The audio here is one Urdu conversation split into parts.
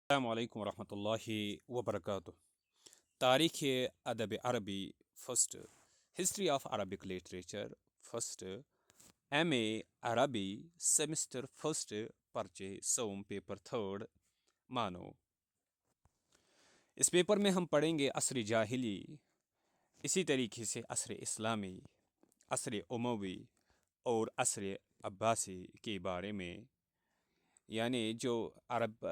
السلام علیکم ورحمۃ اللہ وبرکاتہ۔ تاریخ ادب عربی first, history of Arabic literature first, M A عربی سیمسٹر فسٹ، پرچے سوم پیپر تھرڈ مانو۔ اس پیپر میں ہم پڑھیں گے عصر جاہلی، اسی طریقے سے عصر اسلامی، عصر اموی اور عصر عباسی کے بارے میں، یعنی جو عرب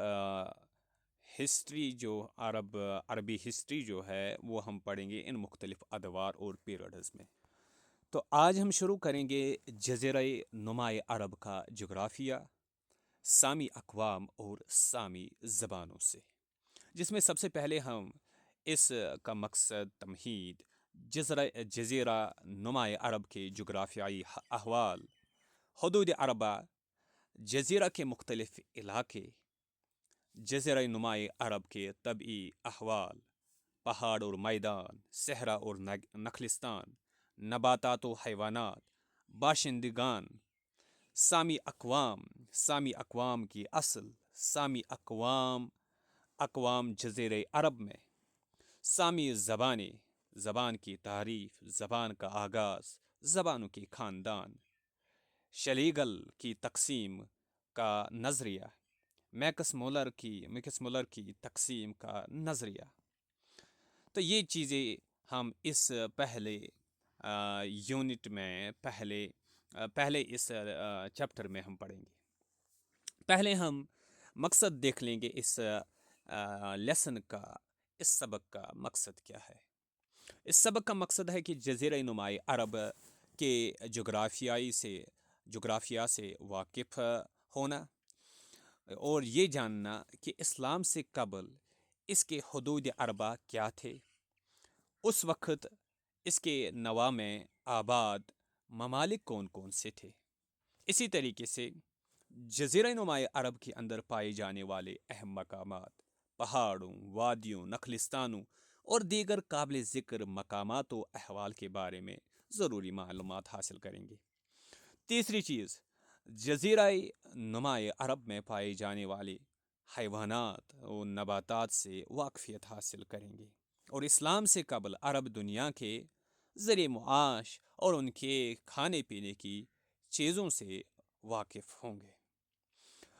ہسٹری عربی ہسٹری جو ہے وہ ہم پڑھیں گے ان مختلف ادوار اور پیریڈز میں۔ تو آج ہم شروع کریں گے جزیرہ نمائے عرب کا جغرافیہ، سامی اقوام اور سامی زبانوں سے، جس میں سب سے پہلے ہم اس کا مقصد تمہید جزیرہ نمائے عرب کے جغرافیائی احوال، حدود عربہ، جزیرہ کے مختلف علاقے، جزیرہ نمائے عرب کے طبعی احوال، پہاڑ اور میدان، صحرا اور نخلستان، نباتات و حیوانات، باشندگان، سامی اقوام کی اصل، سامی اقوام جزیرہ عرب میں، سامی زبانیں، زبان کی تعریف، زبان کا آغاز، زبانوں کے خاندان، شلیگل کی تقسیم کا نظریہ، میکس مولر کی تقسیم کا نظریہ۔ تو یہ چیزیں ہم اس پہلے یونٹ میں پہلے اس چیپٹر میں ہم پڑھیں گے۔ پہلے ہم مقصد دیکھ لیں گے اس لیسن کا، اس سبق کا مقصد کیا ہے۔ اس سبق کا مقصد ہے کہ جزیرہ نمائے عرب کے جغرافیہ سے واقف ہونا اور یہ جاننا کہ اسلام سے قبل اس کے حدود عربہ کیا تھے، اس وقت اس کے نواح میں آباد ممالک کون کون سے تھے۔ اسی طریقے سے جزیرہ نمائے عرب کے اندر پائے جانے والے اہم مقامات، پہاڑوں، وادیوں، نخلستانوں اور دیگر قابل ذکر مقامات و احوال کے بارے میں ضروری معلومات حاصل کریں گے۔ تیسری چیز، جزیرہ نمائے عرب میں پائے جانے والے حیوانات اور نباتات سے واقفیت حاصل کریں گے اور اسلام سے قبل عرب دنیا کے ذریعہ معاش اور ان کے کھانے پینے کی چیزوں سے واقف ہوں گے۔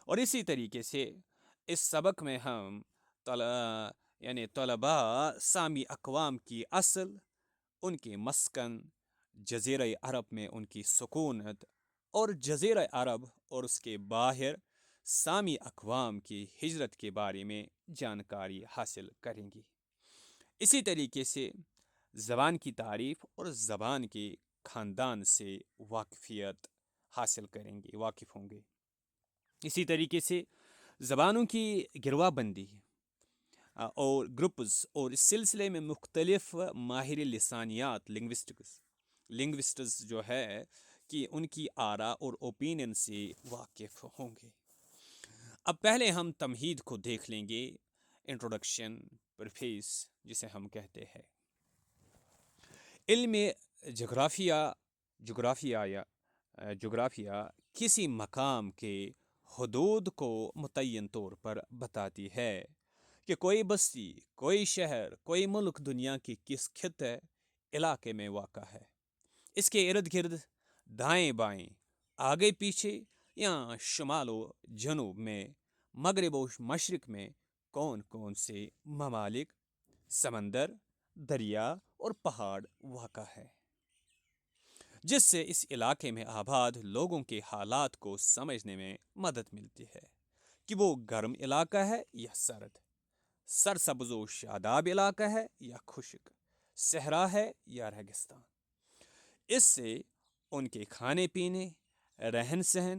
اور اسی طریقے سے اس سبق میں ہم طلباء سامی اقوام کی اصل، ان کے مسکن، جزیرہ عرب میں ان کی سکونت اور جزیرہ عرب اور اس کے باہر سامی اقوام کی ہجرت کے بارے میں جانکاری حاصل کریں گی۔ اسی طریقے سے زبان کی تعریف اور زبان کے خاندان سے واقفیت حاصل کریں گے، واقف ہوں گے۔ اسی طریقے سے زبانوں کی گروہ بندی اور گروپز اور اس سلسلے میں مختلف ماہر لسانیات لنگوسٹس جو ہے کہ ان کی آراء اور اوپینین سے واقف ہوں گے۔ اب پہلے ہم تمہید کو دیکھ لیں گے، انٹروڈکشن، پریفیس جسے ہم کہتے ہیں۔ علم جغرافیہ کسی مقام کے حدود کو متعین طور پر بتاتی ہے کہ کوئی بستی، کوئی شہر، کوئی ملک دنیا کی کس خطے علاقے میں واقع ہے، اس کے ارد گرد، دائیں بائیں، آگے پیچھے یا شمال و جنوب میں، مغرب و مشرق میں کون کون سے ممالک، سمندر، دریا اور پہاڑ واقع ہے، جس سے اس علاقے میں آباد لوگوں کے حالات کو سمجھنے میں مدد ملتی ہے کہ وہ گرم علاقہ ہے یا سرد، سرسبز و شاداب علاقہ ہے یا خشک، صحرا ہے یا ریگستان۔ اس سے ان کے کھانے پینے، رہن سہن،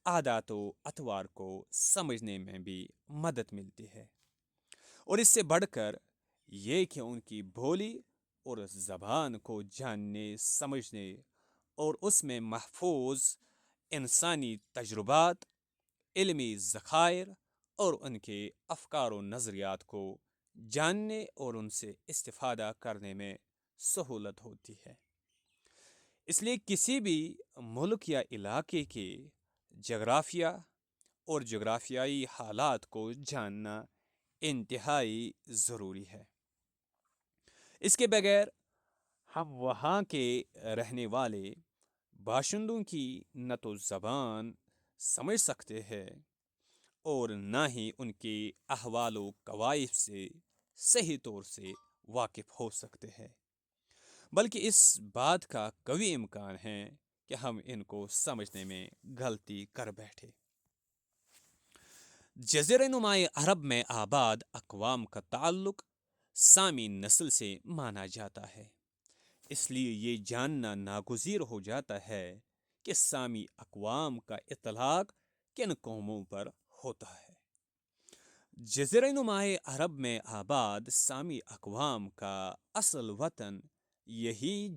عادات و اطوار کو سمجھنے میں بھی مدد ملتی ہے، اور اس سے بڑھ کر یہ کہ ان کی بولی اور زبان کو جاننے، سمجھنے اور اس میں محفوظ انسانی تجربات، علمی ذخائر اور ان کے افکار و نظریات کو جاننے اور ان سے استفادہ کرنے میں سہولت ہوتی ہے۔ اس لیے کسی بھی ملک یا علاقے کے جغرافیہ اور جغرافیائی حالات کو جاننا انتہائی ضروری ہے۔ اس کے بغیر ہم وہاں کے رہنے والے باشندوں کی نہ تو زبان سمجھ سکتے ہیں اور نہ ہی ان کے احوال و قوائف سے صحیح طور سے واقف ہو سکتے ہیں، بلکہ اس بات کا قوی امکان ہے کہ ہم ان کو سمجھنے میں غلطی کر بیٹھے۔ جزیرہ نمائے عرب میں آباد اقوام کا تعلق سامی نسل سے مانا جاتا ہے، اس لیے یہ جاننا ناگزیر ہو جاتا ہے کہ سامی اقوام کا اطلاق کن قوموں پر ہوتا ہے۔ جزیرہ نمائے عرب میں آباد سامی اقوام کا اصل وطن یہی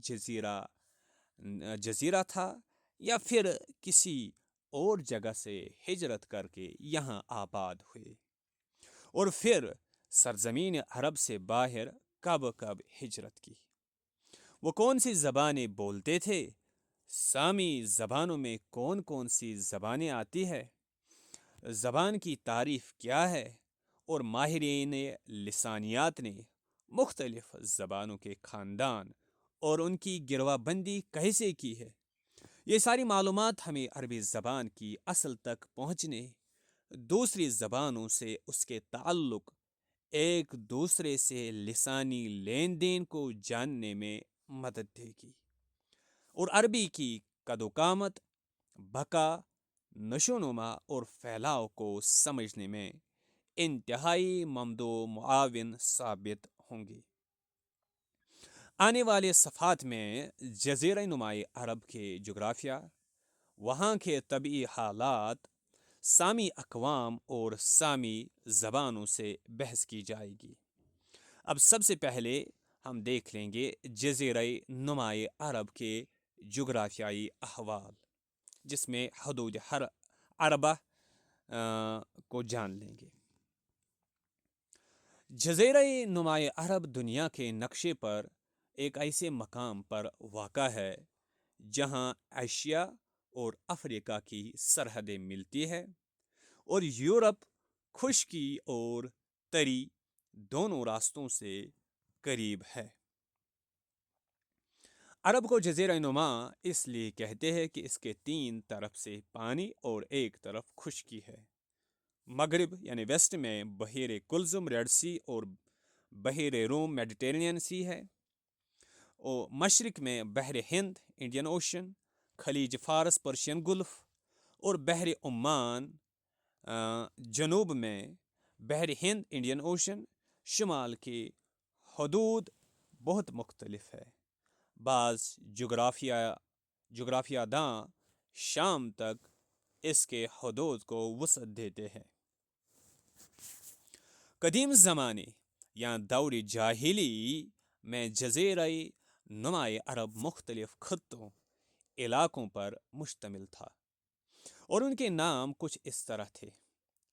جزیرہ تھا یا پھر کسی اور جگہ سے ہجرت کر کے یہاں آباد ہوئے، اور پھر سرزمین عرب سے باہر کب کب ہجرت کی۔ وہ کون سی زبانیں بولتے تھے؟ سامی زبانوں میں کون کون سی زبانیں آتی ہے؟ زبان کی تعریف کیا ہے؟ اور ماہرین لسانیات نے مختلف زبانوں کے خاندان اور ان کی گروہ بندی کیسے کی ہے؟ یہ ساری معلومات ہمیں عربی زبان کی اصل تک پہنچنے، دوسری زبانوں سے اس کے تعلق، ایک دوسرے سے لسانی لین دین کو جاننے میں مدد دے گی، اور عربی کی قد و قامت، بقا، نشو و نما اور پھیلاؤ کو سمجھنے میں انتہائی ممد و معاون ثابت ہوں گی۔ آنے والے صفحات میں جزیرہ نمائے عرب کے جغرافیہ، وہاں کے طبعی حالات، سامی اقوام اور سامی زبانوں سے بحث کی جائے گی۔ اب سب سے پہلے ہم دیکھ لیں گے جزیرہ نمائے عرب کے جغرافیائی احوال، جس میں حدود عربہ کو جان لیں گے۔ جزیرہ نمائے عرب دنیا کے نقشے پر ایک ایسے مقام پر واقع ہے جہاں ایشیا اور افریقہ کی سرحدیں ملتی ہے، اور یورپ خشکی اور تری دونوں راستوں سے قریب ہے۔ عرب کو جزیرہ نما اس لیے کہتے ہیں کہ اس کے 3 طرف سے پانی اور ایک طرف خشکی ہے۔ مغرب یعنی ویسٹ میں بحیر کلزم ریڈ سی اور بحیر روم میڈیٹرینین سی ہے، اور مشرق میں بحر ہند انڈین اوشن، خلیج فارس پرشین گلف، اور بحر عمان۔ جنوب میں بحر ہند انڈین اوشن، شمال کی حدود بہت مختلف ہے۔ بعض جغرافیہ داں شام تک اس کے حدود کو وسعت دیتے ہیں۔ قدیم زمانے یا دور جاہلی میں جزیرہ نمائے عرب مختلف خطوں، علاقوں پر مشتمل تھا، اور ان کے نام کچھ اس طرح تھے: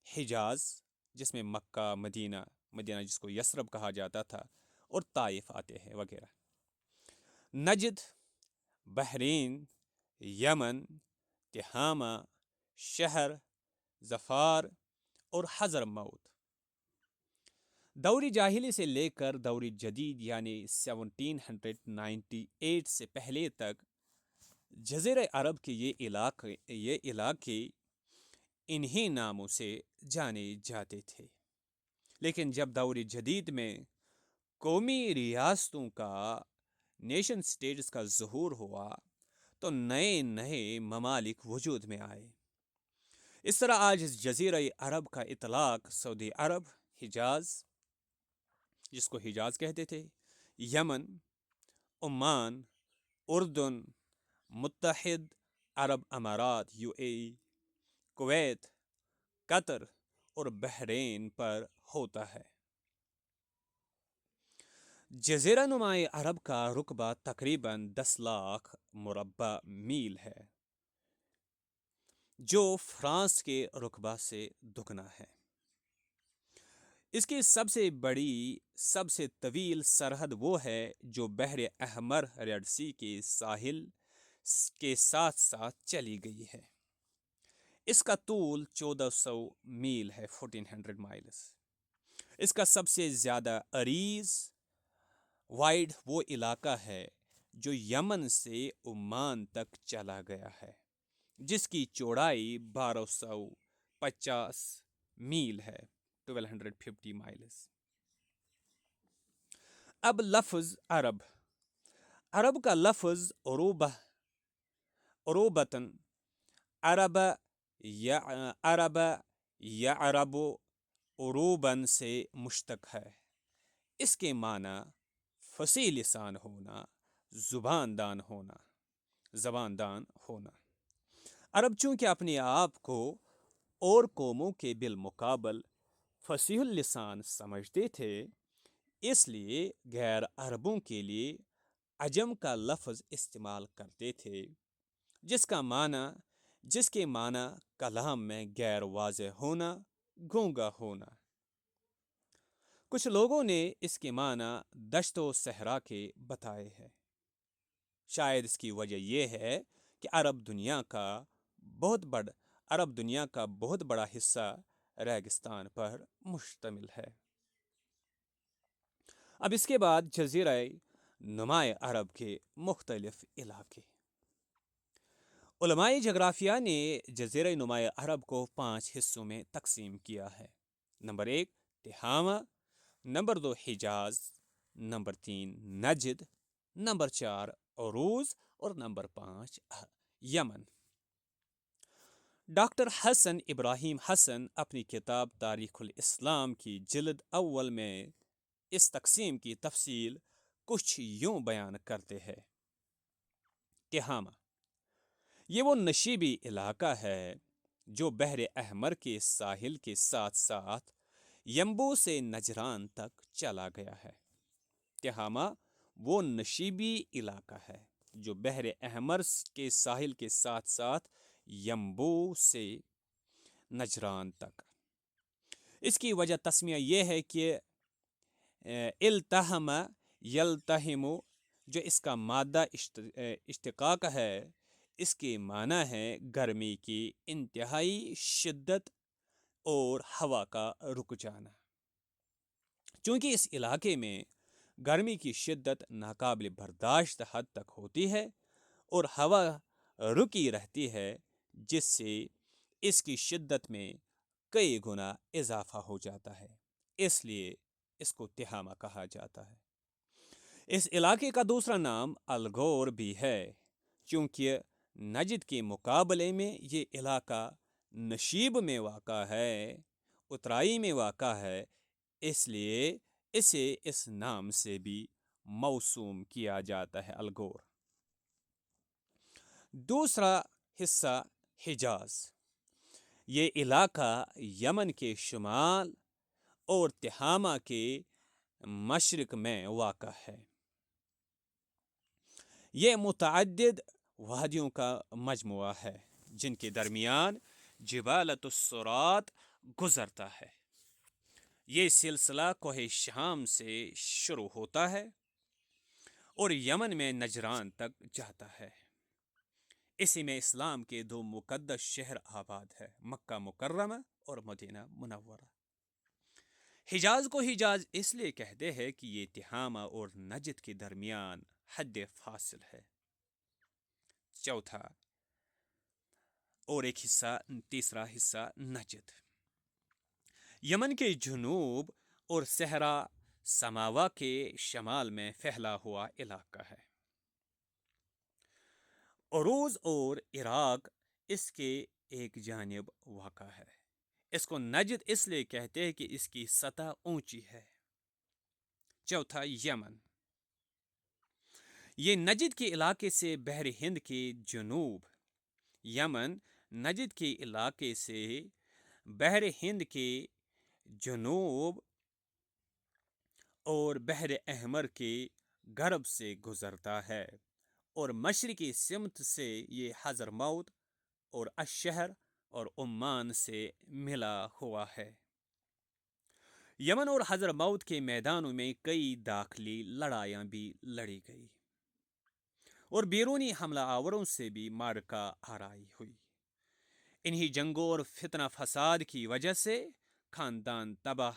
حجاز، جس میں مکہ، مدینہ جس کو یثرب کہا جاتا تھا، اور طائف آتے ہیں وغیرہ، نجد، بحرین، یمن، تہامہ، شہر، ظفار اور حضر موت۔ دور جاہلی سے لے کر دور جدید یعنی 1798 سے پہلے تک جزیرہ عرب کے یہ علاقے انہی ناموں سے جانے جاتے تھے، لیکن جب دور جدید میں قومی ریاستوں کا، نیشن سٹیٹس کا ظہور ہوا تو نئے نئے ممالک وجود میں آئے۔ اس طرح آج جزیرہ عرب کا اطلاق سعودی عرب، حجاز، جس کو حجاز کہتے تھے، یمن، عمان، اردن، متحد عرب امارات UAE، کویت، قطر اور بحرین پر ہوتا ہے۔ جزیرہ نمائے عرب کا رقبہ تقریباً 10 لاکھ مربع میل ہے، جو فرانس کے رقبہ سے دگنا ہے۔ اس کی سب سے بڑی، سب سے طویل سرحد وہ ہے جو بحر احمر ریڈ سی کے ساحل کے ساتھ ساتھ چلی گئی ہے۔ اس کا طول 1400 میل ہے، 1400 مائلز۔ اس کا سب سے زیادہ عریض وائڈ وہ علاقہ ہے جو یمن سے عمان تک چلا گیا ہے، جس کی چوڑائی 1250 میل ہے، 1250 مائلز۔ اب لفظ عرب، عرب کا لفظ عروبتاً عرب یا عرب عروباً سے مشتق ہے۔ اس کے معنی فصیح لسان ہونا، زبان دان ہونا۔ عرب چونکہ اپنے آپ کو اور قوموں کے بالمقابل فصیح اللسان سمجھتے تھے، اس لیے غیر عربوں کے لیے عجم کا لفظ استعمال کرتے تھے، جس کے معنی کلام میں غیر واضح ہونا، گونگا ہونا۔ کچھ لوگوں نے اس کے معنی دشت و صحرا کے بتائے ہیں۔ شاید اس کی وجہ یہ ہے کہ عرب دنیا کا بہت بڑا حصہ ریگستان پر مشتمل ہے۔ اب اس کے بعد جزیرہ نمائے عرب کے مختلف علاقے۔ علماء جغرافیہ نے جزیرہ نمائے عرب کو 5 حصوں میں تقسیم کیا ہے۔ نمبر 1 تہامہ، نمبر 2 حجاز، نمبر 3 نجد، نمبر 4 عروض اور نمبر 5 یمن۔ ڈاکٹر حسن ابراہیم حسن اپنی کتاب تاریخ الاسلام کی جلد اول میں اس تقسیم کی تفصیل کچھ یوں بیان کرتے ہیں۔ تہامہ یہ وہ نشیبی علاقہ ہے جو بحر احمر کے ساحل کے ساتھ ساتھ ینبوع سے نجران تک چلا گیا ہے۔ تہامہ وہ نشیبی علاقہ ہے جو بحر احمر کے ساحل کے ساتھ ساتھ ینبوع سے نجران تک۔ اس کی وجہ تسمیہ یہ ہے کہ التحم یلتحم، جو اس کا مادہ اشتقاق ہے، اس کے معنی ہے گرمی کی انتہائی شدت اور ہوا کا رک جانا۔ چونکہ اس علاقے میں گرمی کی شدت ناقابل برداشت حد تک ہوتی ہے اور ہوا رکی رہتی ہے، جس سے اس کی شدت میں کئی گنا اضافہ ہو جاتا ہے، اس لیے اس کو تہامہ کہا جاتا ہے۔ اس علاقے کا دوسرا نام الغور بھی ہے، چونکہ نجد کے مقابلے میں یہ علاقہ نشیب میں واقع ہے، اترائی میں واقع ہے، اس لیے اسے اس نام سے بھی موسوم کیا جاتا ہے، الغور۔ دوسرا حصہ حجاز، یہ علاقہ یمن کے شمال اور تہامہ کے مشرق میں واقع ہے۔ یہ متعدد وادیوں کا مجموعہ ہے جن کے درمیان جبالۃ الصراط گزرتا ہے۔ یہ سلسلہ کوہ شام سے شروع ہوتا ہے اور یمن میں نجران تک جاتا ہے۔ اسی میں اسلام کے 2 مقدس شہر آباد ہے، مکہ مکرمہ اور مدینہ منورہ۔ حجاز کو حجاز اس لیے کہتے ہیں کہ یہ تہامہ اور نجد کے درمیان حد فاصل ہے۔ چوتھا اور تیسرا حصہ نجد، یمن کے جنوب اور صحرا سماوا کے شمال میں پھیلا ہوا علاقہ ہے۔ عروض اور عراق اس کے ایک جانب واقع ہے۔ اس کو نجد اس لیے کہتے ہیں کہ اس کی سطح اونچی ہے۔ چوتھا یمن، یہ نجد کے علاقے سے بحر ہند کے جنوب، یمن نجد کے علاقے سے بحر ہند کے جنوب اور بحر احمر کے غرب سے گزرتا ہے، اور مشرقی سمت سے یہ حضرموت اور الشہر اور عمان سے ملا ہوا ہے۔ یمن اور حضرموت کے میدانوں میں کئی داخلی لڑائیاں بھی لڑی گئی اور بیرونی حملہ آوروں سے بھی معرکہ آرائی ہوئی۔ انہی جنگوں اور فتنہ فساد کی وجہ سے خاندان تباہ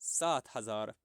7,000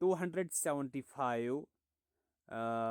275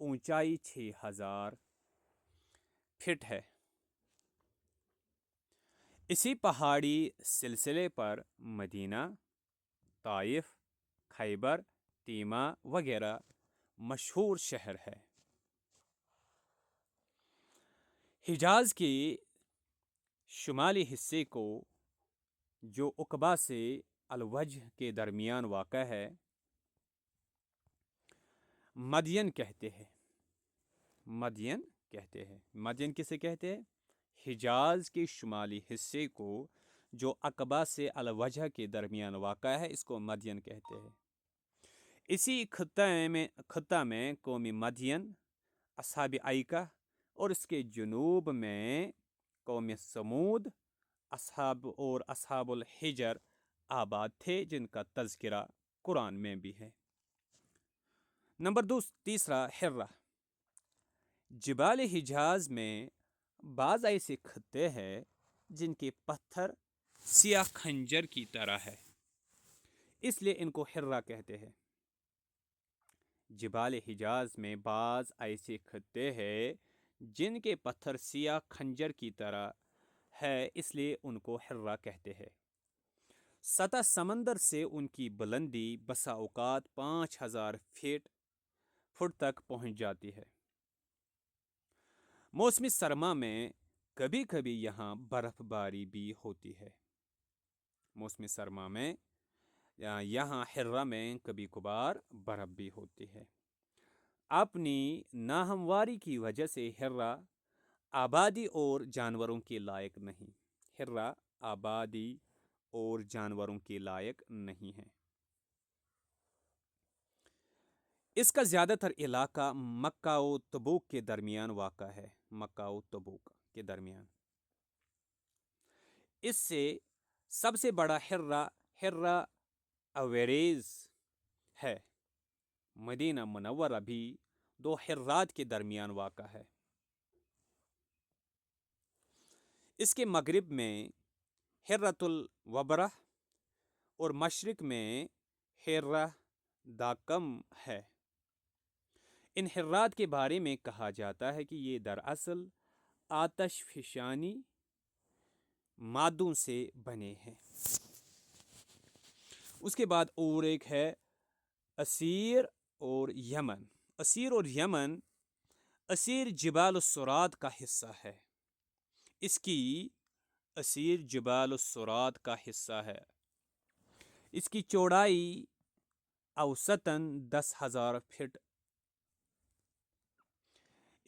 اونچائی 6000 فٹ ہے۔ اسی پہاڑی سلسلے پر مدینہ، طائف، خیبر، تیمہ وغیرہ مشہور شہر ہے۔ حجاز کے شمالی حصے کو، جو عقبہ سے الوجہ کے درمیان واقع ہے، مدین کہتے ہیں۔ مدین کہتے ہیں۔ مدین کسے کہتے ہیں؟ حجاز کے شمالی حصے کو جو عقبہ سے الوجہ کے درمیان واقع ہے، اس کو مدین کہتے ہیں۔ اسی خطہ میں قوم مدین، اصحاب ایکہ اور اس کے جنوب میں قوم سمود اصحاب الحجر آباد تھے، جن کا تذکرہ قرآن میں بھی ہے۔ تیسرا، حرہ۔ جبال حجاز میں بعض ایسے خطے ہیں جن کے پتھر سیاہ خنجر کی طرح ہے، اس لیے ان کو حرہ کہتے ہیں۔ جبال حجاز میں بعض ایسے خطے ہیں جن کے پتھر سیاہ خنجر کی طرح ہے، اس لیے ان کو حرہ کہتے ہیں۔ سطح سمندر سے ان کی بلندی بسا اوقات 5000 فٹ تک پہنچ جاتی ہے۔ موسم سرما میں کبھی کبھی یہاں برف باری بھی ہوتی ہے۔ موسم سرما میں یہاں حرہ میں کبھی کبھار برف بھی ہوتی ہے۔ اپنی ناہمواری کی وجہ سے حرہ آبادی اور جانوروں کے لائق نہیں۔ حرہ آبادی اور جانوروں کے لائق نہیں ہے۔ اس کا زیادہ تر علاقہ مکہ و تبوک کے درمیان واقع ہے۔ مکہ و تبوک کے درمیان۔ اس سے سب سے بڑا حرہ اویریز ہے۔ مدینہ منورہ بھی 2 حرات کے درمیان واقع ہے۔ اس کے مغرب میں حرۃ الوبرہ اور مشرق میں حرہ داکم ہے۔ ان حرات کے بارے میں کہا جاتا ہے کہ یہ دراصل آتش فشانی مادوں سے بنے ہیں۔ اس کے بعد اور ایک ہے اسیر اور یمن۔ اسیر اور یمن، اسیر جبال الصراط کا حصہ ہے۔ اسیر جبال الصراط کا حصہ ہے۔ اس کی چوڑائی اوسطاً 10,000 فٹ،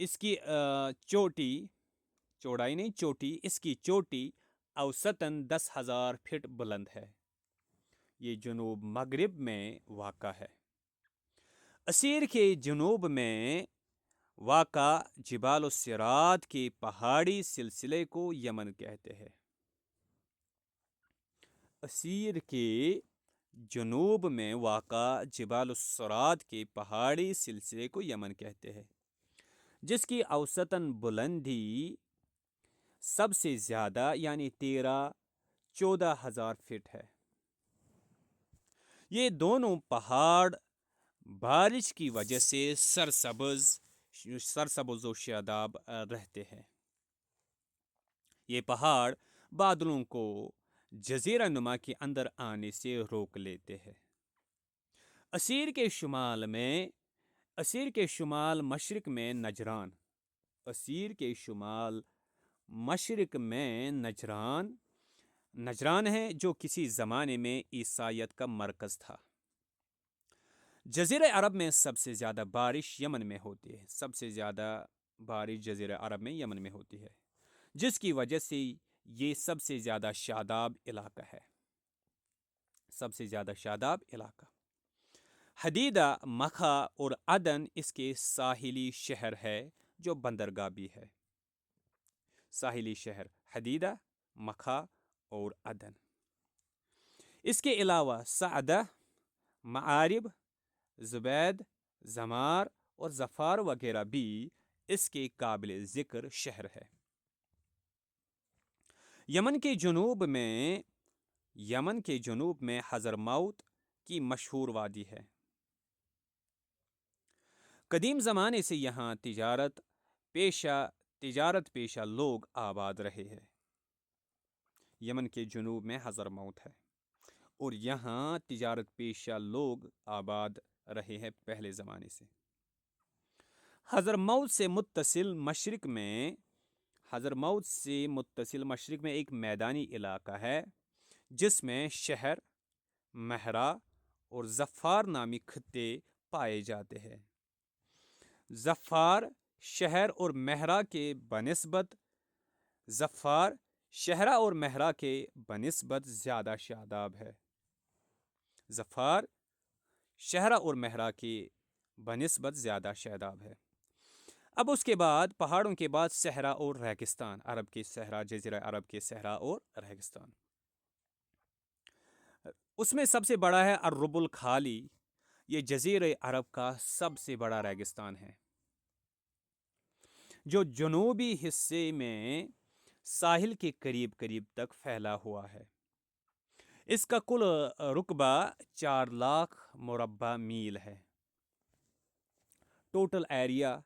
اس کی چوٹی اوسطاً 10,000 فٹ بلند ہے۔ یہ جنوب مغرب میں واقع ہے۔ اسیر کے جنوب میں واقع جبال الصراط کے پہاڑی سلسلے کو یمن کہتے ہیں۔ اسیر کے جنوب میں واقع جبال الصراط کے پہاڑی سلسلے کو یمن کہتے ہیں، جس کی اوسطاً بلندی سب سے زیادہ یعنی 14,000 فٹ ہے۔ یہ دونوں پہاڑ بارش کی وجہ سے سرسبز و شاداب رہتے ہیں۔ یہ پہاڑ بادلوں کو جزیرہ نما کے اندر آنے سے روک لیتے ہیں۔ اسیر کے شمال مشرق میں نجران ہے، جو کسی زمانے میں عیسائیت کا مرکز تھا۔ جزیرہ عرب میں سب سے زیادہ بارش یمن میں ہوتی ہے۔ سب سے زیادہ بارش جزیرہ عرب میں یمن میں ہوتی ہے، جس کی وجہ سے یہ سب سے زیادہ شاداب علاقہ ہے۔ سب سے زیادہ شاداب علاقہ۔ حدیدہ، مکہ اور عدن اس کے ساحلی شہر ہے، جو بندرگاہ بھی ہے۔ ساحلی شہر حدیدہ، مکہ اور عدن۔ اس کے علاوہ سعدہ، معارب، زبید، زمار اور ظفار وغیرہ بھی اس کے قابل ذکر شہر ہے۔ یمن کے جنوب میں حضرموت کی مشہور وادی ہے۔ قدیم زمانے سے یہاں تجارت پیشہ لوگ آباد رہے ہیں۔ یمن کے جنوب میں حضرموت ہے اور یہاں تجارت پیشہ لوگ آباد رہے ہیں پہلے زمانے سے۔ حضرموت سے متصل مشرق میں ایک میدانی علاقہ ہے جس میں شہر، مہرا اور ظفار نامی خطے پائے جاتے ہیں۔ ظفار شہر اور مہرا کے بنسبت زیادہ شاداب ہے۔ ظفار شہرہ اور مہرا کے بنسبت زیادہ شاداب ہے۔ اب اس کے بعد پہاڑوں کے بعد صحرا اور ریگستان، عرب کے صحرا، جزیرہ عرب کے صحرا اور ریگستان۔ اس میں سب سے بڑا ہے الربع الخالی، یہ جزیرہ عرب کا سب سے بڑا ریگستان ہے جو جنوبی حصے میں ساحل کے قریب تک پھیلا ہوا ہے۔ اس کا کل رقبہ 4,00,000 مربع میل ہے۔ ٹوٹل ایریا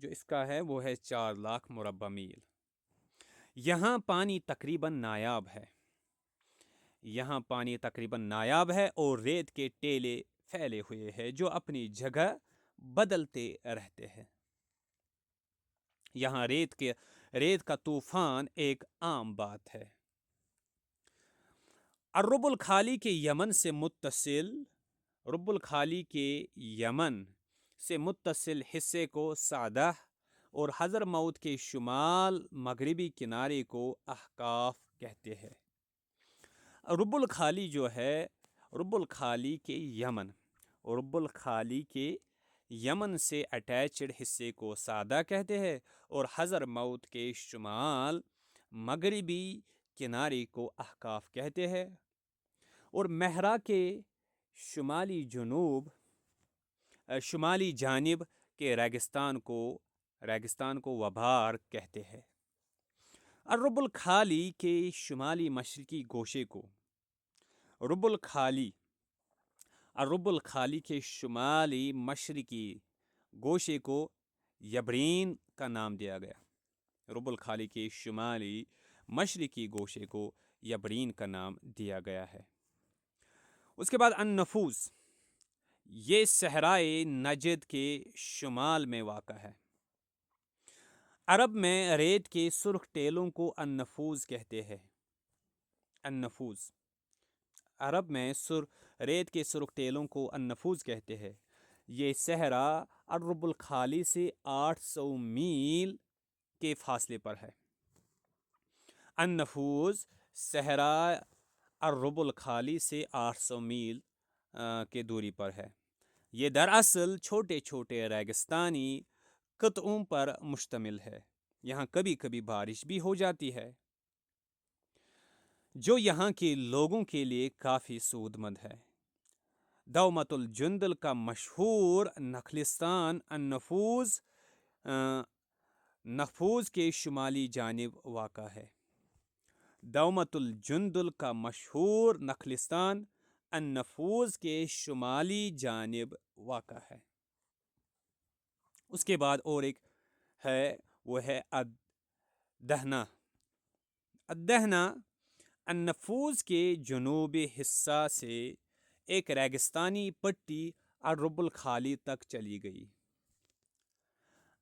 جو اس کا ہے وہ ہے 4,00,000 مربع میل۔ یہاں پانی تقریباً نایاب ہے اور ریت کے ٹیلے پھیلے ہوئے ہیں جو اپنی جگہ بدلتے رہتے ہیں۔ یہاں ریت کا طوفان ایک عام بات ہے۔ الربع الخالی کے یمن سے متصل حصے کو سعدہ اور حضرموت کے شمال مغربی کنارے کو احقاف کہتے ہیں۔ ربع الخالی کے یمن سے اٹیچڈ حصے کو سعدہ کہتے ہیں اور حضرموت کے شمال مغربی کنارے کو احقاف کہتے ہیں، اور مہرا کے شمالی جانب کے ریگستان کو وبار کہتے ہیں۔ الربع الخالی کے شمالی مشرقی گوشے کو یبرین کا نام دیا گیا۔ ربع الخالی کے شمالی مشرقی گوشے کو یبرین کا نام دیا گیا ہے۔ اس کے بعد النفوس، یہ صحرائے نجد کے شمال میں واقع ہے۔ عرب میں ریت کے سرخ ٹیلوں کو النفوس کہتے ہیں۔ یہ صحرا الربع الخالی سے 800 میل کے فاصلے پر ہے۔ النفوس صحرا الربع الخالی سے 800 میل کے دوری پر ہے۔ یہ دراصل چھوٹے چھوٹے ریگستانی قطعوں پر مشتمل ہے۔ یہاں کبھی کبھی بارش بھی ہو جاتی ہے جو یہاں کے لوگوں کے لیے کافی سود مند ہے۔ دومت الجندل کا مشہور نخلستان نفوذ کے شمالی جانب واقع ہے۔ دومت الجندل کا مشہور نخلستان النفوذ کے شمالی جانب واقع ہے۔ اس کے بعد اور ایک ہے، وہ ہے الدہنہ۔ الدہنہ النفوذ کے جنوبی حصہ سے ایک ریگستانی پٹی الربع الخالی تک چلی گئی۔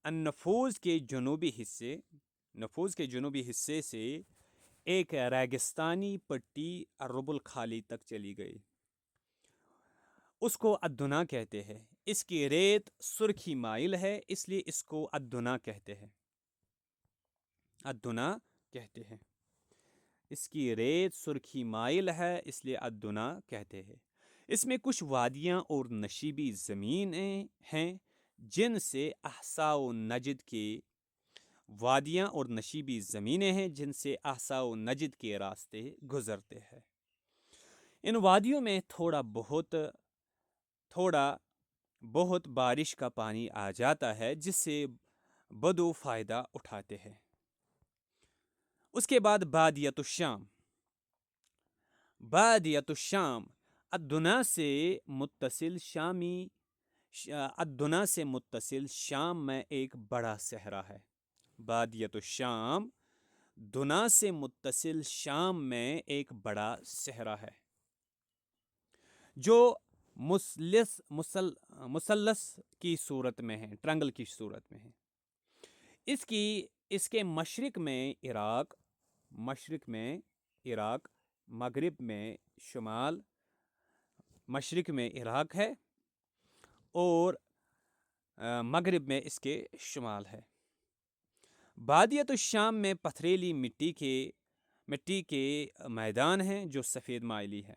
نفوذ کے جنوبی حصے سے ایک ریگستانی پٹی الربع الخالی تک چلی گئی۔ اس کو الدنا کہتے ہیں۔ اس کی ریت سرخی مائل ہے اس لیے اس کو الدنا کہتے ہیں۔ اس کی ریت سرخی مائل ہے اس لیے الدنا کہتے ہیں۔ اس میں کچھ وادیاں اور نشیبی زمینیں ہیں جن سے احساء و نجد کے راستے گزرتے ہیں۔ ان وادیوں میں تھوڑا بہت بارش کا پانی آ جاتا ہے جس سے بدو فائدہ اٹھاتے ہیں۔ اس کے بعد بادیۃ الشام الدنا سے متصل شامی ادنا سے متصل شام میں ایک بڑا صحرا ہے۔ بادیت الشام دنا سے متصل شام میں ایک بڑا صحرا ہے جو مثلث کی صورت میں ہے، ٹرنگل کی صورت میں ہے۔ اس کے مشرق میں عراق، مغرب میں شمال مشرق میں عراق ہے اور مغرب میں اس کے شمال ہے۔ بادیت الشام میں پتھریلی مٹی کے میدان ہیں جو سفید مائلی ہے،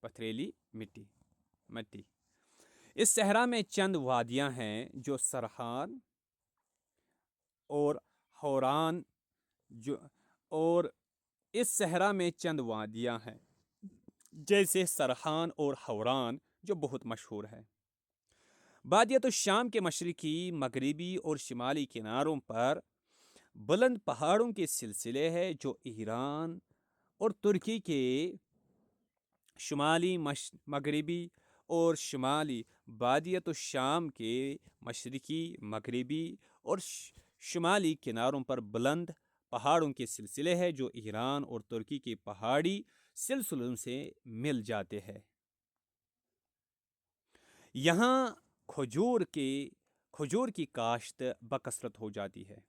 پتھریلی مٹی۔ اس صحرا میں چند وادیاں ہیں جو سرحان اور حوران اور اس صحرا میں چند وادیاں ہیں جیسے سرحان اور حوران جو بہت مشہور ہے۔ بادیت الشام کے مشرقی، مغربی اور شمالی کناروں پر بلند پہاڑوں کے سلسلے ہے جو ایران اور ترکی کے شمالی، مغربی اور شمالی بادیت الشام کے مشرقی، مغربی اور شمالی کناروں پر بلند پہاڑوں کے سلسلے ہے جو ایران اور ترکی کے پہاڑی سلسلوں سے مل جاتے ہیں۔ یہاں کھجور کی کاشت بکثرت ہو جاتی ہے۔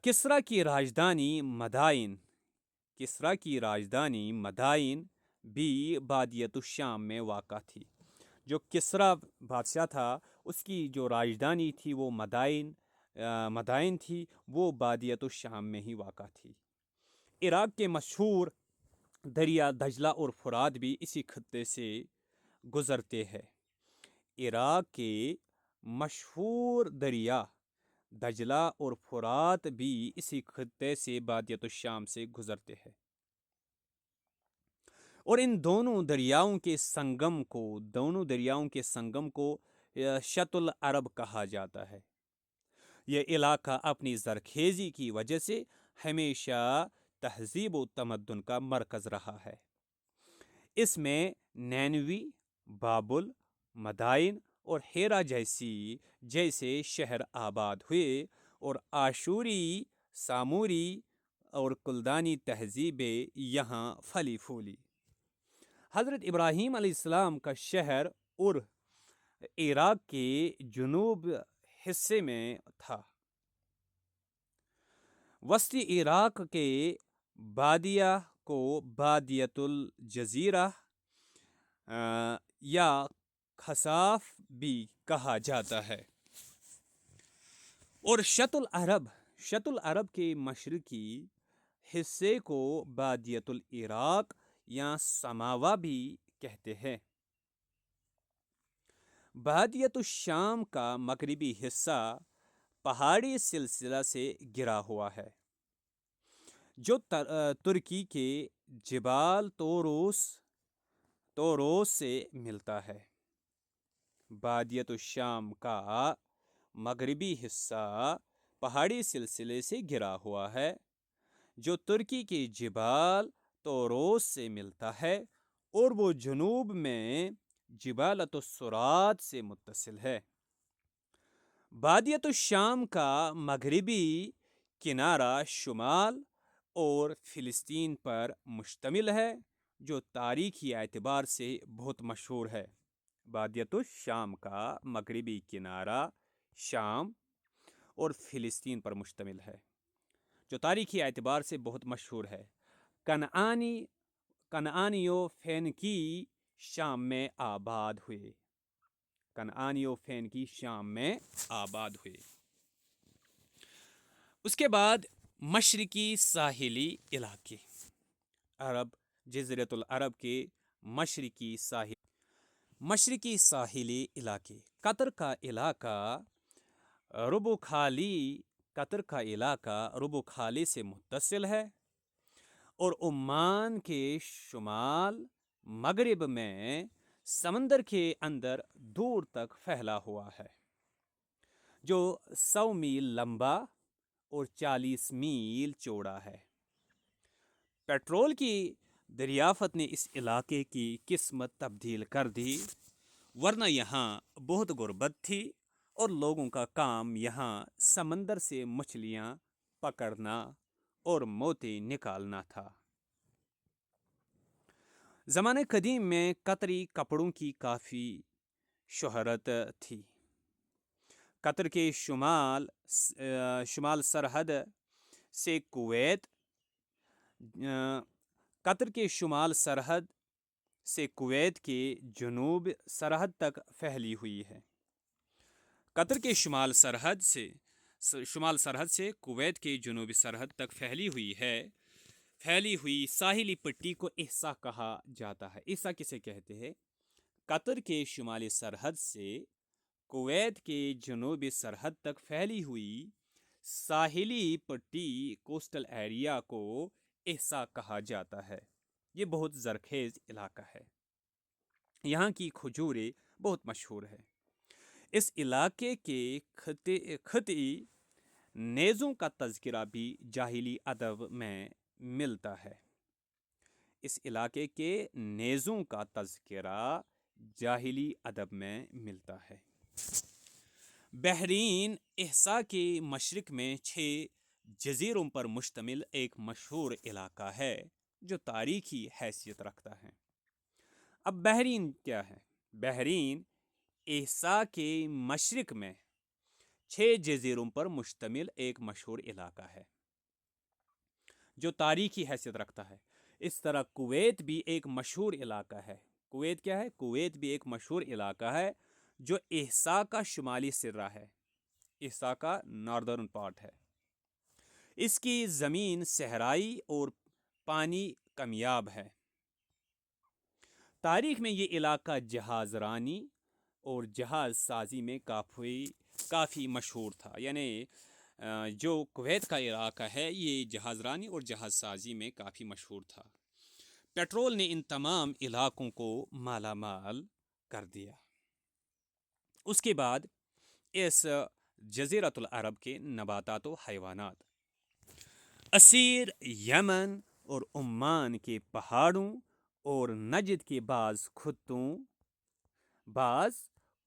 کسرا کی راجدھانی مدائن بھی بادیت الشام میں واقع تھی۔ جو کسرا بادشاہ تھا اس کی جو راجدھانی تھی وہ مدائن تھی، وہ بادیت الشام میں ہی واقع تھی۔ عراق کے مشہور دریا دجلہ اور فرات بھی اسی خطے سے گزرتے ہیں۔ عراق کے مشہور دریا دجلہ اور فرات بھی اسی خطے سے بادیت الشام سے گزرتے ہیں اور ان دونوں دریاؤں کے سنگم کو شط العرب کہا جاتا ہے۔ یہ علاقہ اپنی زرخیزی کی وجہ سے ہمیشہ تہذیب و تمدن کا مرکز رہا ہے۔ اس میں نینوی، بابل، مدائن اور ہیرا جیسے شہر آباد ہوئے اور آشوری، ساموری اور کلدانی تہذیبیں یہاں پھلی پھولی۔ حضرت ابراہیم علیہ السلام کا شہر عراق کے جنوب حصے میں تھا۔ وسطی عراق کے بادیہ کو بادیت الجزیرہ یا خساف بھی کہا جاتا ہے اور شط العرب کے مشرقی حصے کو بادیت العراق یا سماوا بھی کہتے ہیں۔ بادیت الشام کا مغربی حصہ پہاڑی سلسلہ سے گھرا ہوا ہے جو ترکی کے جبال توروس سے ملتا ہے۔ بادیت الشام کا مغربی حصہ پہاڑی سلسلے سے گھرا ہوا ہے جو ترکی کے جبال توروس سے ملتا ہے اور وہ جنوب میں جبالۃ الصراط سے متصل ہے۔ بادیت الشام کا مغربی کنارہ شمال اور فلسطین پر مشتمل ہے جو تاریخی اعتبار سے بہت مشہور ہے۔ بادیت الشام کا مغربی کنارہ شام اور فلسطین پر مشتمل ہے جو تاریخی اعتبار سے بہت مشہور ہے۔ کنعانیوں فینیکی شام میں آباد ہوئے۔ اس کے بعد مشرقی ساحلی علاقے، جزیرۃ العرب کے مشرقی ساحلی علاقے، قطر کا علاقہ ربع خالی سے متصل ہے اور عمان کے شمال مغرب میں سمندر کے اندر دور تک پھیلا ہوا ہے جو 100 میل لمبا اور 40 میل چوڑا ہے۔ دریافت نے اس علاقے کی قسمت تبدیل کر دی، ورنہ یہاں بہت غربت تھی اور لوگوں کا کام یہاں سمندر سے مچھلیاں پکڑنا اور موتی نکالنا تھا۔ زمانے قدیم میں قطری کپڑوں کی کافی شہرت تھی۔ قطر کے شمال سرحد سے کویت قطر کے شمال سرحد سے کویت کے جنوب سرحد تک پھیلی ہوئی ہے۔ قطر کے شمال سرحد سے کویت کے جنوبی سرحد تک پھیلی ہوئی ساحلی پٹی کو احسا کہا جاتا ہے۔ احسا کسے کہتے ہیں؟ قطر کے شمالی سرحد سے کویت کے جنوبی سرحد تک پھیلی ہوئی ساحلی پٹی کوسٹل ایریا کو احسا کہا جاتا ہے۔ یہ بہت زرخیز علاقہ ہے۔ یہاں کی کھجوریں بہت مشہور ہے۔ اس علاقے کے خطی نیزوں کا تذکرہ بھی جاہلی ادب میں ملتا ہے۔ اس علاقے کے نیزوں کا تذکرہ جاہلی ادب میں ملتا ہے۔ بحرین احسا کے مشرق میں 6 جزیروں پر مشتمل ایک مشہور علاقہ ہے جو تاریخی حیثیت رکھتا ہے۔ اب بحرین کیا ہے؟ بحرین احسا کے مشرق میں 6 جزیروں پر مشتمل ایک مشہور علاقہ ہے جو تاریخی حیثیت رکھتا ہے۔ اس طرح کویت بھی ایک مشہور علاقہ ہے۔ کویت کیا ہے؟ کویت بھی ایک مشہور علاقہ ہے جو احسا کا شمالی سرہ ہے، احسا کا ناردرن پارٹ ہے۔ اس کی زمین صحرائی اور پانی کمیاب ہے۔ تاریخ میں یہ علاقہ جہاز رانی اور جہاز سازی میں کافی مشہور تھا۔ یعنی جو کویت کا علاقہ ہے یہ جہاز رانی اور جہاز سازی میں کافی مشہور تھا۔ پیٹرول نے ان تمام علاقوں کو مالا مال کر دیا۔ اس کے بعد اس جزیرۃ العرب کے نباتات و حیوانات۔ عسیر، یمن اور عمان کے پہاڑوں اور نجد کے بعض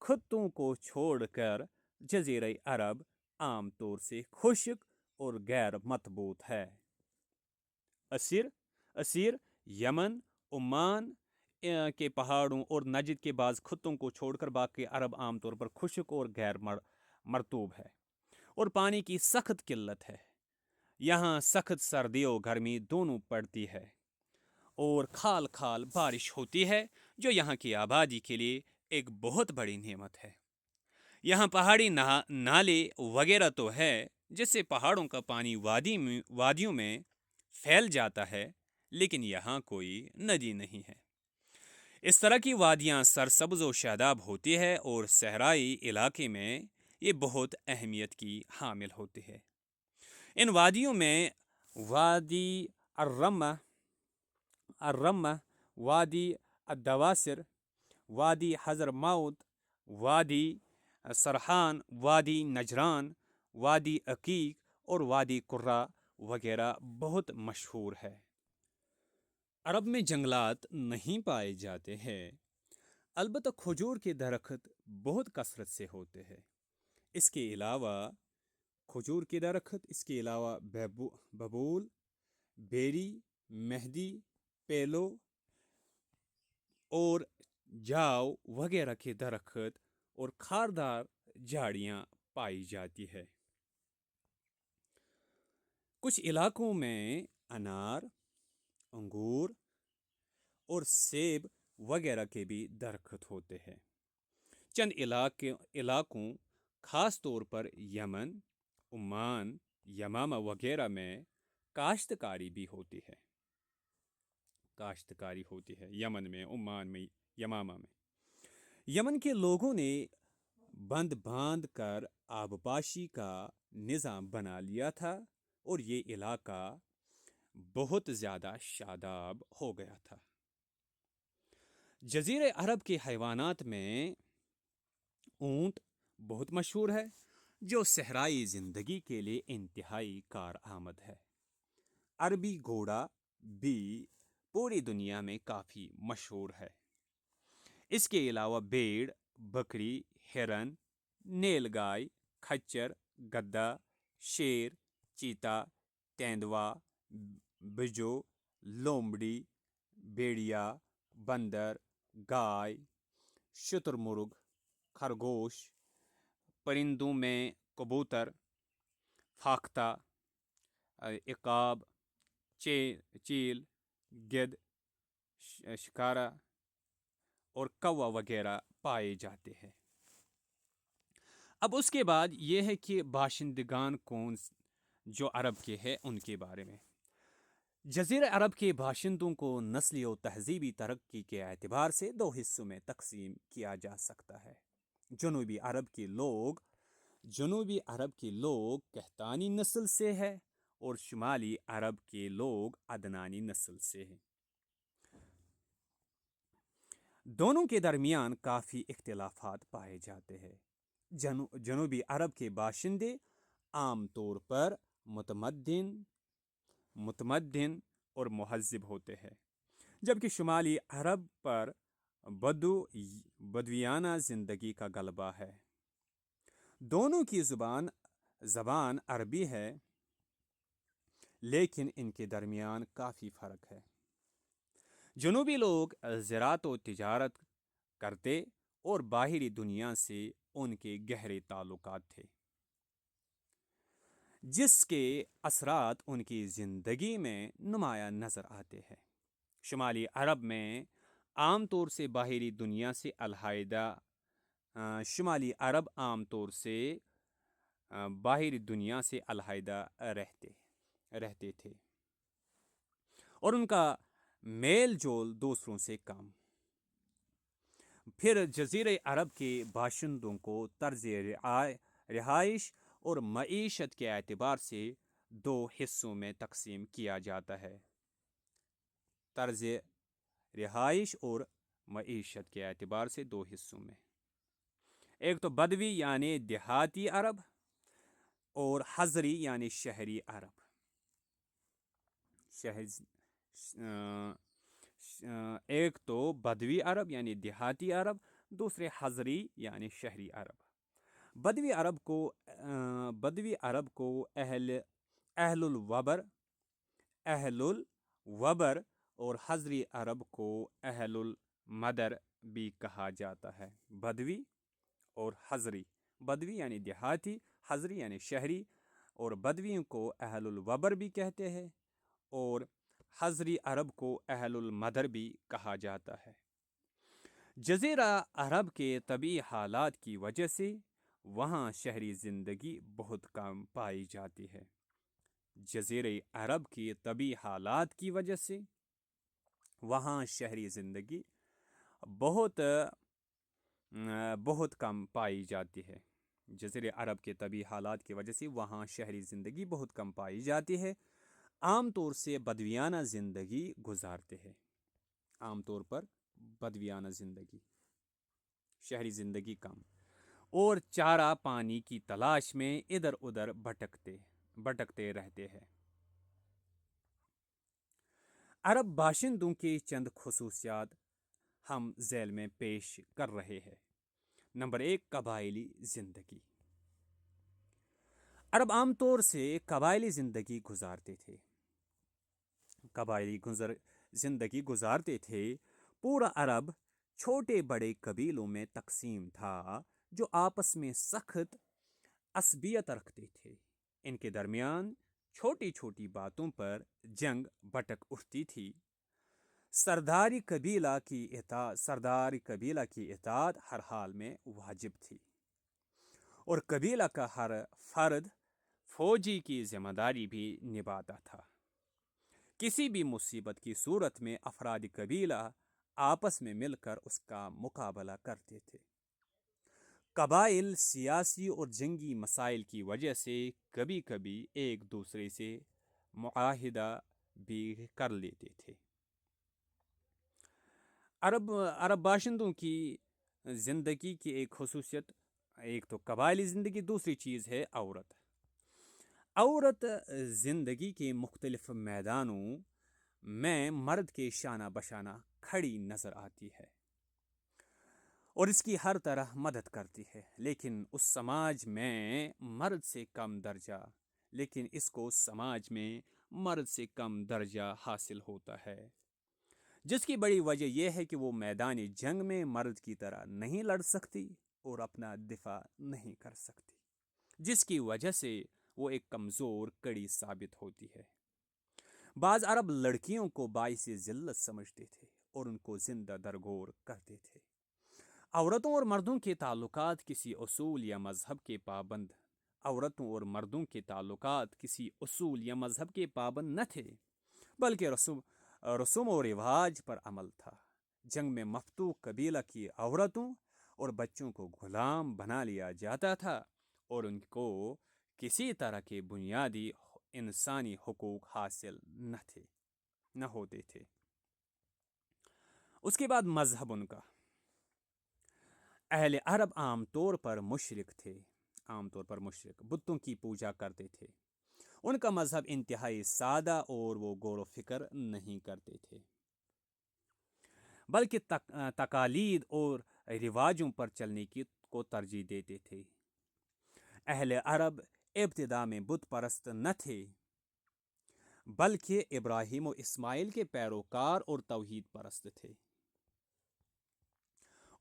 خطوں کو چھوڑ کر جزیرہ عرب عام طور سے خشک اور غیر مضبوط ہے۔ عسیر، یمن، عمان کے پہاڑوں اور نجد کے بعض خطوں کو چھوڑ کر باقی عرب عام طور پر خشک اور غیر مرطوب ہے اور پانی کی سخت قلت ہے۔ یہاں سخت سردی و گرمی دونوں پڑتی ہے اور کھال کھال بارش ہوتی ہے جو یہاں کی آبادی کے لیے ایک بہت بڑی نعمت ہے۔ یہاں پہاڑی نالے وغیرہ تو ہے جس سے پہاڑوں کا پانی وادیوں میں پھیل جاتا ہے، لیکن یہاں کوئی ندی نہیں ہے۔ اس طرح کی وادیاں سرسبز و شاداب ہوتی ہے اور صحرائی علاقے میں یہ بہت اہمیت کی حامل ہوتی ہے۔ ان وادیوں میں وادی الرمہ، وادی الدواسر، وادی حضرموت، وادی سرحان، وادی نجران، وادی عقیق اور وادی قرہ وغیرہ بہت مشہور ہے۔ عرب میں جنگلات نہیں پائے جاتے ہیں، البتہ کھجور کے درخت بہت کثرت سے ہوتے ہیں۔ اس کے علاوہ کھجور کے درخت، اس کے علاوہ ببول، بیری، مہدی، پیلو اور جاو وغیرہ کے درخت اور خاردار جھاڑیاں پائی جاتی ہے۔ کچھ علاقوں میں انار، انگور اور سیب وغیرہ کے بھی درخت ہوتے ہیں۔ چند علاقوں خاص طور پر یمن، عمان، یمامہ وغیرہ میں کاشتکاری بھی ہوتی ہے۔ یمن میں، عمان میں، یمامہ میں۔ یمن کے لوگوں نے بند باندھ کر آبپاشی کا نظام بنا لیا تھا اور یہ علاقہ بہت زیادہ شاداب ہو گیا تھا۔ جزیرہ عرب کے حیوانات میں اونٹ بہت مشہور ہے جو صحرائی زندگی کے لیے انتہائی کارآمد ہے۔ عربی گھوڑا بھی پوری دنیا میں کافی مشہور ہے۔ اس کے علاوہ بھیڑ، بکری، ہرن، نیل گائے، کھچر، گدھا، شیر، چیتا، تیندوا، بجو، لومڑی، بھیڑیا، بندر، گائے، شتر مرغ، خرگوش، پرندوں میں کبوتر، فاختہ، عقاب، چیل، گدھ، شکارا اور کوا وغیرہ پائے جاتے ہیں۔ اب اس کے بعد یہ ہے کہ باشندگان کون جو عرب کے ہیں ان کے بارے میں۔ جزیرہ عرب کے باشندوں کو نسلی و تہذیبی ترقی کے اعتبار سے دو حصوں میں تقسیم کیا جا سکتا ہے۔ جنوبی عرب کے لوگ قحطانی نسل سے ہیں اور شمالی عرب کے لوگ عدنانی نسل سے ہیں۔ دونوں کے درمیان کافی اختلافات پائے جاتے ہیں۔ جنوبی عرب کے باشندے عام طور پر متمدن اور مہذب ہوتے ہیں، جبکہ شمالی عرب پر بدویانہ زندگی کا غلبہ ہے۔ دونوں کی زبان عربی ہے، لیکن ان کے درمیان کافی فرق ہے۔ جنوبی لوگ زراعت و تجارت کرتے اور باہری دنیا سے ان کے گہرے تعلقات تھے، جس کے اثرات ان کی زندگی میں نمایاں نظر آتے ہیں۔ شمالی عرب میں عام طور سے باہری دنیا سے علیحدہ رہتے تھے اور ان کا میل جول دوسروں سے کم۔ پھر جزیرہ عرب کے باشندوں کو طرز رہائش اور معیشت کے اعتبار سے دو حصوں میں تقسیم کیا جاتا ہے۔ طرز رہائش اور معیشت کے اعتبار سے دو حصوں میں، ایک تو بدوی یعنی دیہاتی عرب اور حضری یعنی شہری عرب۔ ایک تو بدوی عرب یعنی دیہاتی عرب، دوسرے حضری یعنی شہری عرب۔ بدوی عرب کو اہل الوبر اور حضری عرب کو اہل المدر بھی کہا جاتا ہے۔ بدوی اور حضری، بدوی یعنی دیہاتی، حضری یعنی شہری، اور بدویوں کو اہل الوبر بھی کہتے ہیں اور حضری عرب کو اہل المدر بھی کہا جاتا ہے۔ جزیرہ عرب کے طبعی حالات کی وجہ سے وہاں شہری زندگی بہت کم پائی جاتی ہے۔ جزیرہ عرب کی طبعی حالات کی وجہ سے وہاں شہری زندگی بہت کم پائی جاتی ہے۔ جزیرہ عرب کے طبعی حالات کی وجہ سے وہاں شہری زندگی بہت کم پائی جاتی ہے۔ عام طور سے بدویانہ زندگی گزارتے ہیں، عام طور پر بدویانہ زندگی، شہری زندگی کم، اور چارہ پانی کی تلاش میں ادھر ادھر بھٹکتے رہتے ہیں۔ عرب باشندوں کی چند خصوصیات ہم ذیل میں پیش کر رہے ہیں۔ نمبر 1، قبائلی زندگی۔ عرب عام طور سے قبائلی زندگی گزارتے تھے۔ پورا عرب چھوٹے بڑے قبیلوں میں تقسیم تھا جو آپس میں سخت عصبیت رکھتے تھے۔ ان کے درمیان چھوٹی چھوٹی باتوں پر جنگ بھڑک اٹھتی تھی۔ سرداری قبیلہ کی اطاعت ہر حال میں واجب تھی اور قبیلہ کا ہر فرد فوجی کی ذمہ داری بھی نبھاتا تھا۔ کسی بھی مصیبت کی صورت میں افراد قبیلہ آپس میں مل کر اس کا مقابلہ کرتے تھے۔ قبائل سیاسی اور جنگی مسائل کی وجہ سے کبھی کبھی ایک دوسرے سے معاہدہ بھی کر لیتے تھے۔ عرب باشندوں کی زندگی کی ایک خصوصیت، ایک تو قبائلی زندگی، دوسری چیز ہے عورت۔ زندگی کے مختلف میدانوں میں مرد کے شانہ بشانہ کھڑی نظر آتی ہے اور اس کی ہر طرح مدد کرتی ہے، لیکن اس کو سماج میں مرد سے کم درجہ حاصل ہوتا ہے، جس کی بڑی وجہ یہ ہے کہ وہ میدان جنگ میں مرد کی طرح نہیں لڑ سکتی اور اپنا دفاع نہیں کر سکتی، جس کی وجہ سے وہ ایک کمزور کڑی ثابت ہوتی ہے۔ بعض عرب لڑکیوں کو باعث ذلت سمجھتے تھے اور ان کو زندہ درگور کرتے تھے۔ عورتوں اور مردوں کے تعلقات کسی اصول یا مذہب کے پابند نہ تھے، بلکہ رسوم و رواج پر عمل تھا۔ جنگ میں مفتوح قبیلہ کی عورتوں اور بچوں کو غلام بنا لیا جاتا تھا اور ان کو کسی طرح کے بنیادی انسانی حقوق حاصل نہ ہوتے تھے۔ اس کے بعد مذہب ان کا، اہل عرب عام طور پر مشرک بتوں کی پوجا کرتے تھے۔ ان کا مذہب انتہائی سادہ اور وہ غور و فکر نہیں کرتے تھے، بلکہ تقالید اور رواجوں پر چلنے کو ترجیح دیتے تھے۔ اہل عرب ابتدا میں بت پرست نہ تھے، بلکہ ابراہیم و اسماعیل کے پیروکار اور توحید پرست تھے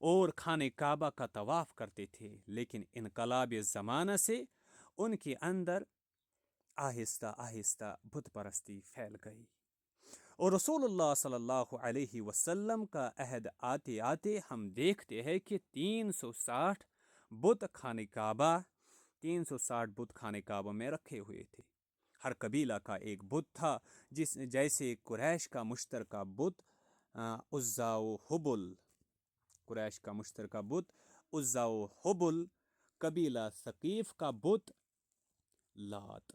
اور خانہ کعبہ کا طواف کرتے تھے، لیکن انقلاب زمانہ سے ان کے اندر آہستہ آہستہ بت پرستی پھیل گئی اور رسول اللہ صلی اللہ علیہ وسلم کا عہد آتے آتے ہم دیکھتے ہیں کہ 360 بت خانہ کعبہ میں رکھے ہوئے تھے۔ ہر قبیلہ کا ایک بت تھا، جیسے قریش کا مشترکہ بت عزا و حبل، قبیلہ ثقیف کا بت لات،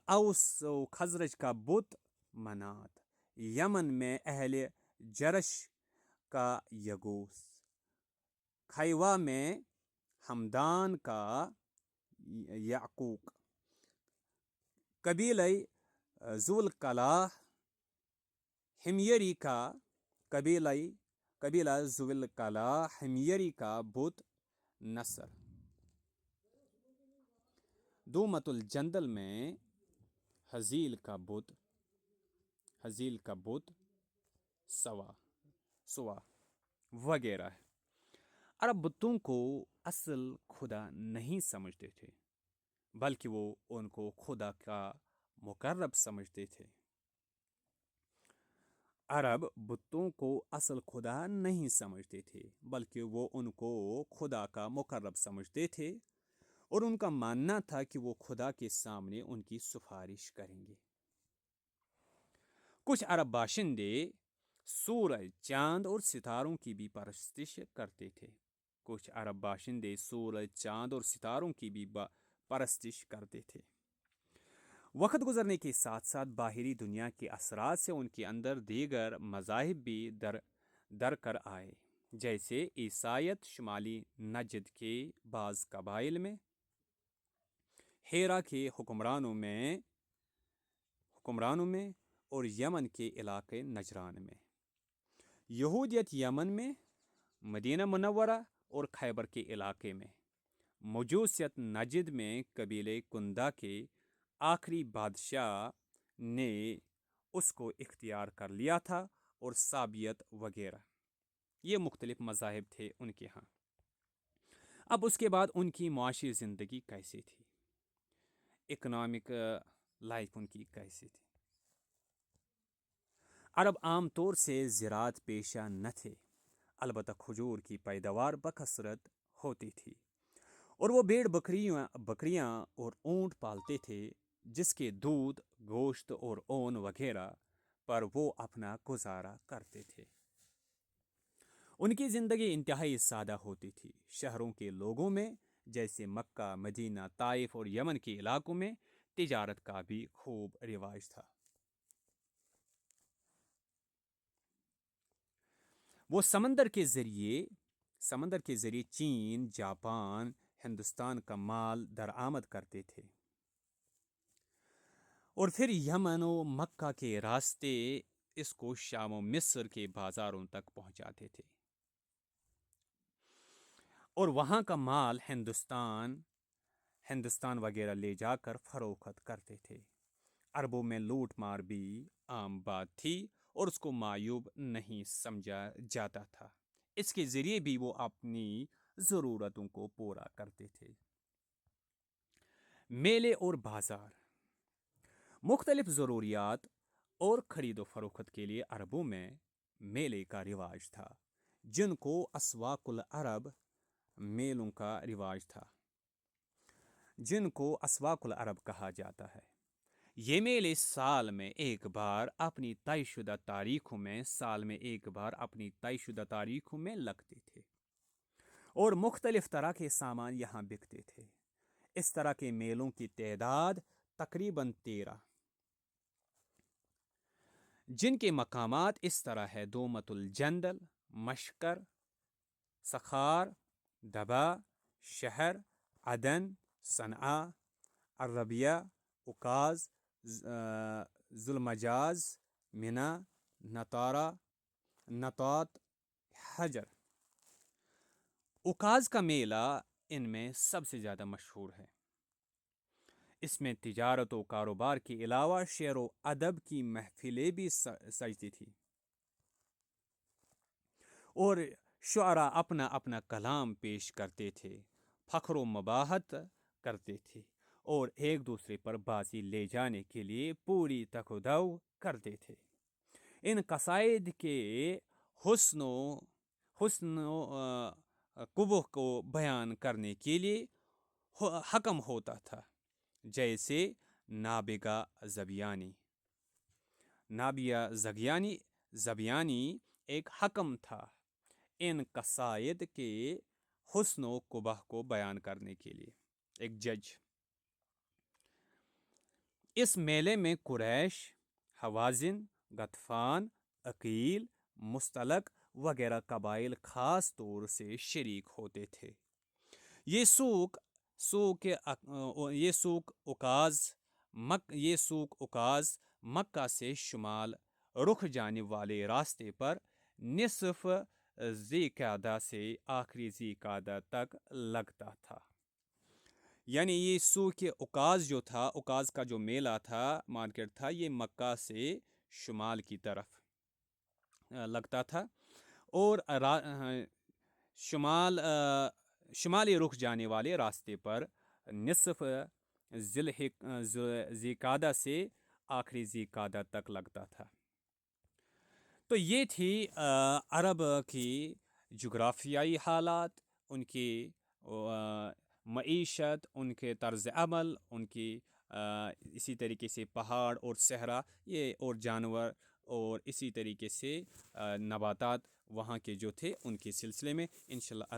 اوس و خزرج کا بت منات، یمن میں اہل جرش کا یگوس، خیوا میں ہمدان کا یعقوق، قبیلہ ذوالقلاہ حمیری کا بت نصر، دومت الجندل میں حزیل کا بت سوا وغیرہ ہے۔ عرب بتوں کو اصل خدا نہیں سمجھتے تھے، بلکہ وہ ان کو خدا کا مقرب سمجھتے تھے۔ اور ان کا ماننا تھا کہ وہ خدا کے سامنے ان کی سفارش کریں گے۔ کچھ عرب باشندے سورج، چاند اور ستاروں کی بھی پرستش کرتے تھے۔ وقت گزرنے کے ساتھ ساتھ باہری دنیا کے اثرات سے ان کے اندر دیگر مذاہب بھی در کر آئے، جیسے عیسائیت شمالی نجد کے بعض قبائل میں، ہیرا کے حکمرانوں میں اور یمن کے علاقے نجران میں، یہودیت یمن میں، مدینہ منورہ اور خیبر کے علاقے میں، مجوسیت نجد میں قبیلے کندا کے آخری بادشاہ نے اس کو اختیار کر لیا تھا، اور سابیت وغیرہ، یہ مختلف مذاہب تھے ان کے ہاں۔ اب اس کے بعد ان کی معاشی زندگی کیسی تھی، اکنامک لائف ان کی کیسی تھی۔ عرب عام طور سے زراعت پیشہ نہ تھے، البتہ کھجور کی پیداوار بکثرت ہوتی تھی، اور وہ بھیڑ بکریاں اور اونٹ پالتے تھے، جس کے دودھ، گوشت اور اون وغیرہ پر وہ اپنا گزارا کرتے تھے۔ ان کی زندگی انتہائی سادہ ہوتی تھی۔ شہروں کے لوگوں میں، جیسے مکہ، مدینہ، طائف اور یمن کے علاقوں میں، تجارت کا بھی خوب رواج تھا۔ وہ سمندر کے ذریعے چین، جاپان، ہندوستان کا مال درآمد کرتے تھے۔ اور پھر یمن و مکہ کے راستے اس کو شام و مصر کے بازاروں تک پہنچاتے تھے، اور وہاں کا مال ہندوستان وغیرہ لے جا کر فروخت کرتے تھے۔ عربوں میں لوٹ مار بھی عام بات تھی اور اس کو معیوب نہیں سمجھا جاتا تھا۔ اس کے ذریعے بھی وہ اپنی ضرورتوں کو پورا کرتے تھے۔ میلے اور بازار، مختلف ضروریات اور خرید و فروخت کے لیے عربوں میں میلے کا رواج تھا، جن کو اسواق العرب میلوں کا رواج تھا، جن کو اسواق العرب کہا جاتا ہے۔ یہ میلے سال میں ایک بار اپنی طے شدہ تاریخوں میں لگتے تھے اور مختلف طرح کے سامان یہاں بکتے تھے۔ اس طرح کے میلوں کی تعداد تقریباً 13، جن کے مقامات اس طرح ہے: دومت الجندل، مشکر، سخار، دبا، شہر، عدن، صنعاء، الربیہ، عکاظ، ذوالمجاز، منی، نطات، حجر۔ عکاظ کا میلہ ان میں سب سے زیادہ مشہور ہے۔ اس میں تجارت و کاروبار کے علاوہ شعر و ادب کی محفلیں بھی سجتی تھیں، اور شعراء اپنا اپنا کلام پیش کرتے تھے، فخر و مباحثت کرتے تھے، اور ایک دوسرے پر بازی لے جانے کے لیے پوری تک و دو کرتے تھے۔ ان قصائد کے حسن و قبح کو بیان کرنے کے لیے حکم ہوتا تھا، جیسے نابغہ زبیانی ایک حکم تھا ان قصائد کے حسن و قبح کو بیان کرنے کے لیے، ایک جج۔ اس میلے میں قریش، حوازن، غطفان، عقیل، مستلق وغیرہ قبائل خاص طور سے شریک ہوتے تھے۔ یہ سوق عکاظ مکہ سے شمال رخ جانے والے راستے پر نصف ذی قعدہ سے آخری ذی قعدہ تک لگتا تھا۔ یعنی یہ سوق عکاظ جو تھا، عکاظ کا جو میلہ تھا، مارکیٹ تھا، یہ مکہ سے شمال کی طرف لگتا تھا، اور شمالی رخ جانے والے راستے پر نصف ذی قعدہ سے آخری ذی قعدہ تک لگتا تھا۔ تو یہ تھی عرب کی جغرافیائی حالات، ان کی معیشت، ان کے طرز عمل، ان کی اسی طریقے سے پہاڑ اور صحرا یہ اور جانور، اور اسی طریقے سے نباتات وہاں کے جو تھے ان کے سلسلے میں انشاءاللہ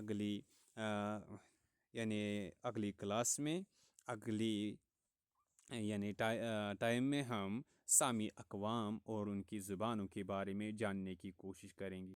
اگلی کلاس میں ٹائم میں ہم سامی اقوام اور ان کی زبانوں کے بارے میں جاننے کی کوشش کریں گے۔